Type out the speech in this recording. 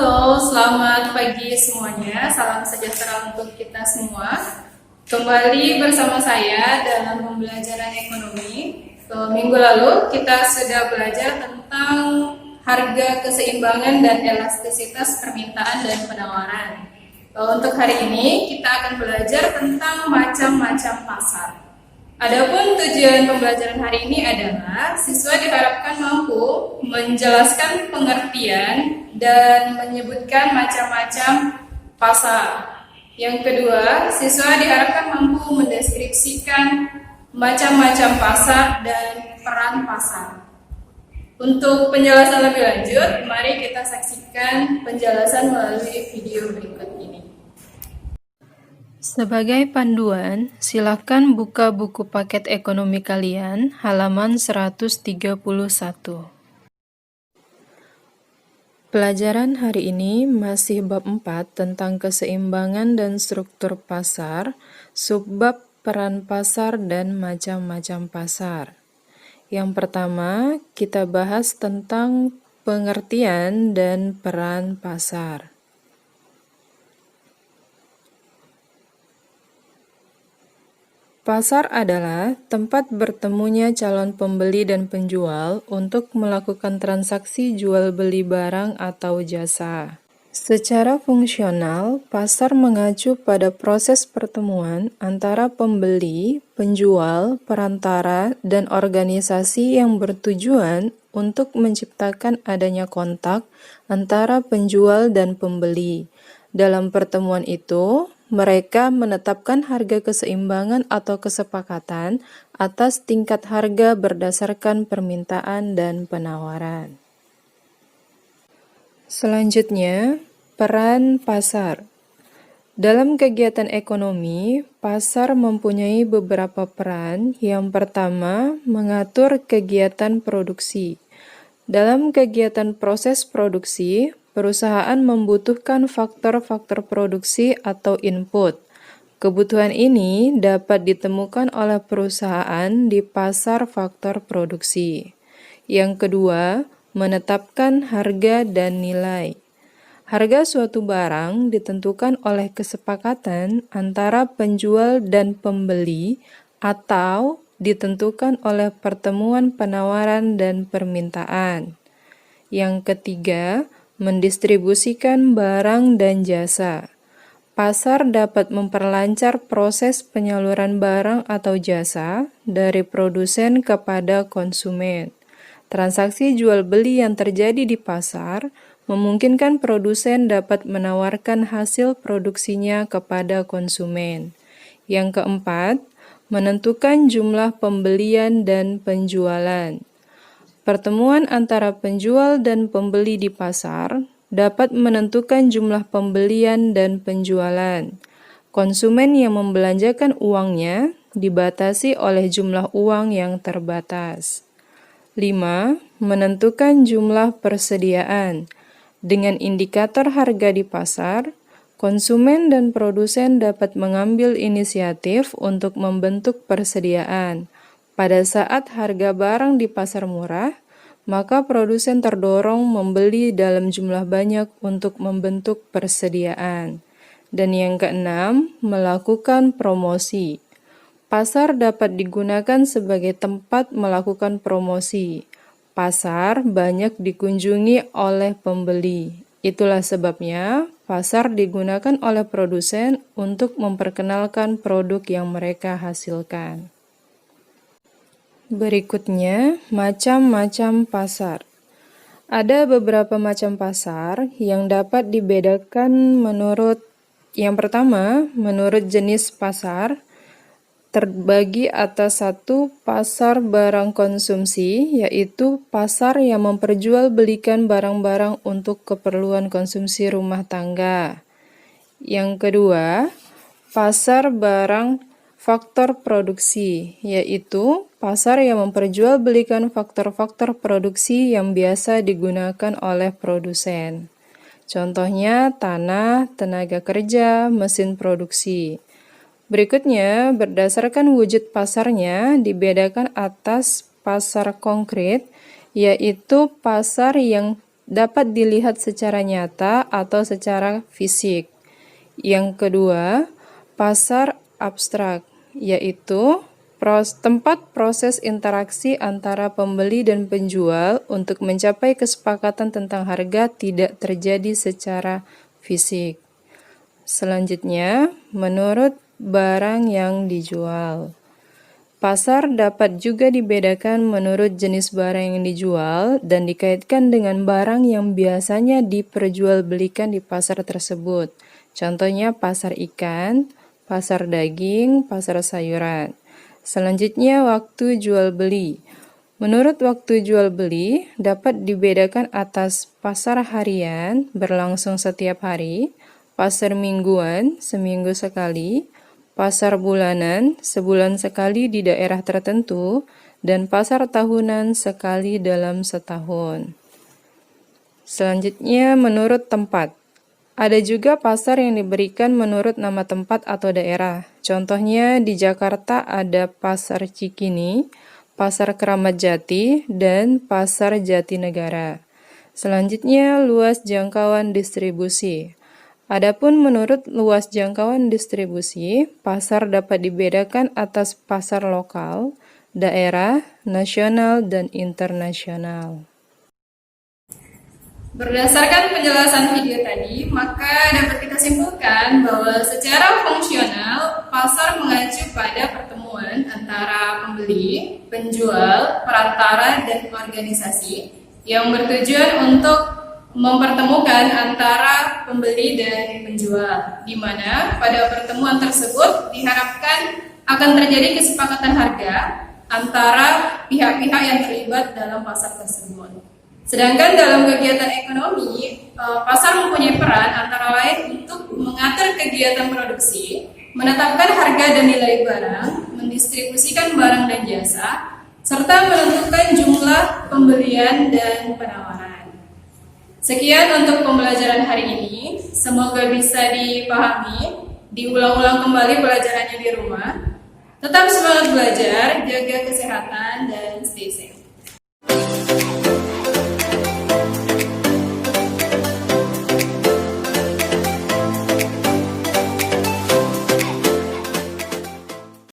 Halo, selamat pagi semuanya. Salam sejahtera untuk kita semua. Kembali bersama saya dalam pembelajaran ekonomi. Minggu lalu kita sudah belajar tentang harga keseimbangan dan elastisitas permintaan dan penawaran. Untuk hari ini kita akan belajar tentang macam-macam pasar. Adapun tujuan pembelajaran hari ini adalah siswa diharapkan mampu menjelaskan pengertian dan menyebutkan macam-macam pasar. Yang kedua, siswa diharapkan mampu mendeskripsikan macam-macam pasar dan peran pasar. Untuk penjelasan lebih lanjut, mari kita saksikan penjelasan melalui video berikut ini. Sebagai panduan, silakan buka buku paket ekonomi kalian, halaman 131. Pelajaran hari ini masih bab 4 tentang keseimbangan dan struktur pasar, subbab peran pasar dan macam-macam pasar. Yang pertama, kita bahas tentang pengertian dan peran pasar. Pasar adalah tempat bertemunya calon pembeli dan penjual untuk melakukan transaksi jual beli barang atau jasa. Secara fungsional, pasar mengacu pada proses pertemuan antara pembeli, penjual, perantara, dan organisasi yang bertujuan untuk menciptakan adanya kontak antara penjual dan pembeli. Dalam pertemuan itu, mereka menetapkan harga keseimbangan atau kesepakatan atas tingkat harga berdasarkan permintaan dan penawaran. Selanjutnya, peran pasar. Dalam kegiatan ekonomi, pasar mempunyai beberapa peran. Yang pertama, mengatur kegiatan produksi. Dalam kegiatan proses produksi, perusahaan membutuhkan faktor-faktor produksi atau input. Kebutuhan ini dapat ditemukan oleh perusahaan di pasar faktor produksi. Yang kedua, menetapkan harga dan nilai. Harga suatu barang ditentukan oleh kesepakatan antara penjual dan pembeli atau ditentukan oleh pertemuan penawaran dan permintaan. Yang ketiga, mendistribusikan barang dan jasa. Pasar dapat memperlancar proses penyaluran barang atau jasa dari produsen kepada konsumen. Transaksi jual beli yang terjadi di pasar memungkinkan produsen dapat menawarkan hasil produksinya kepada konsumen. Yang keempat, menentukan jumlah pembelian dan penjualan. Pertemuan antara penjual dan pembeli di pasar dapat menentukan jumlah pembelian dan penjualan. Konsumen yang membelanjakan uangnya dibatasi oleh jumlah uang yang terbatas. 5. Menentukan jumlah persediaan. Dengan indikator harga di pasar, konsumen dan produsen dapat mengambil inisiatif untuk membentuk persediaan. Pada saat harga barang di pasar murah, maka produsen terdorong membeli dalam jumlah banyak untuk membentuk persediaan. Dan yang keenam, melakukan promosi. Pasar dapat digunakan sebagai tempat melakukan promosi. Pasar banyak dikunjungi oleh pembeli. Itulah sebabnya pasar digunakan oleh produsen untuk memperkenalkan produk yang mereka hasilkan. Berikutnya, macam-macam pasar. Ada beberapa macam pasar yang dapat dibedakan menurut yang pertama, menurut jenis pasar, terbagi atas satu pasar barang konsumsi, yaitu pasar yang memperjualbelikan barang-barang untuk keperluan konsumsi rumah tangga. Yang kedua, pasar barang faktor produksi, yaitu pasar yang memperjualbelikan faktor-faktor produksi yang biasa digunakan oleh produsen. Contohnya tanah, tenaga kerja, mesin produksi. Berikutnya, berdasarkan wujud pasarnya dibedakan atas pasar konkret, yaitu pasar yang dapat dilihat secara nyata atau secara fisik. Yang kedua, pasar abstrak, yaitu tempat proses interaksi antara pembeli dan penjual untuk mencapai kesepakatan tentang harga tidak terjadi secara fisik. Selanjutnya, menurut barang yang dijual. Pasar dapat juga dibedakan menurut jenis barang yang dijual dan dikaitkan dengan barang yang biasanya diperjualbelikan di pasar tersebut. Contohnya pasar ikan, pasar daging, pasar sayuran. Selanjutnya, waktu jual beli. Menurut waktu jual beli dapat dibedakan atas pasar harian berlangsung setiap hari, pasar mingguan seminggu sekali, pasar bulanan sebulan sekali di daerah tertentu, dan pasar tahunan sekali dalam setahun. Selanjutnya, menurut tempat. Ada juga pasar yang diberikan menurut nama tempat atau daerah. Contohnya di Jakarta ada Pasar Cikini, Pasar Keramat Jati, dan Pasar Jatinegara. Selanjutnya, luas jangkauan distribusi. Adapun menurut luas jangkauan distribusi, pasar dapat dibedakan atas pasar lokal, daerah, nasional, dan internasional. Berdasarkan penjelasan video tadi, maka dapat kita simpulkan bahwa secara fungsional, pasar mengacu pada pertemuan antara pembeli, penjual, perantara, dan organisasi yang bertujuan untuk mempertemukan antara pembeli dan penjual, di mana pada pertemuan tersebut diharapkan akan terjadi kesepakatan harga antara pihak-pihak yang terlibat dalam pasar tersebut. Sedangkan dalam kegiatan ekonomi, pasar mempunyai peran antara lain untuk mengatur kegiatan produksi, menetapkan harga dan nilai barang, mendistribusikan barang dan jasa, serta menentukan jumlah pembelian dan penawaran. Sekian untuk pembelajaran hari ini. Semoga bisa dipahami, diulang-ulang kembali pelajarannya di rumah. Tetap semangat belajar, jaga kesehatan, dan stay safe.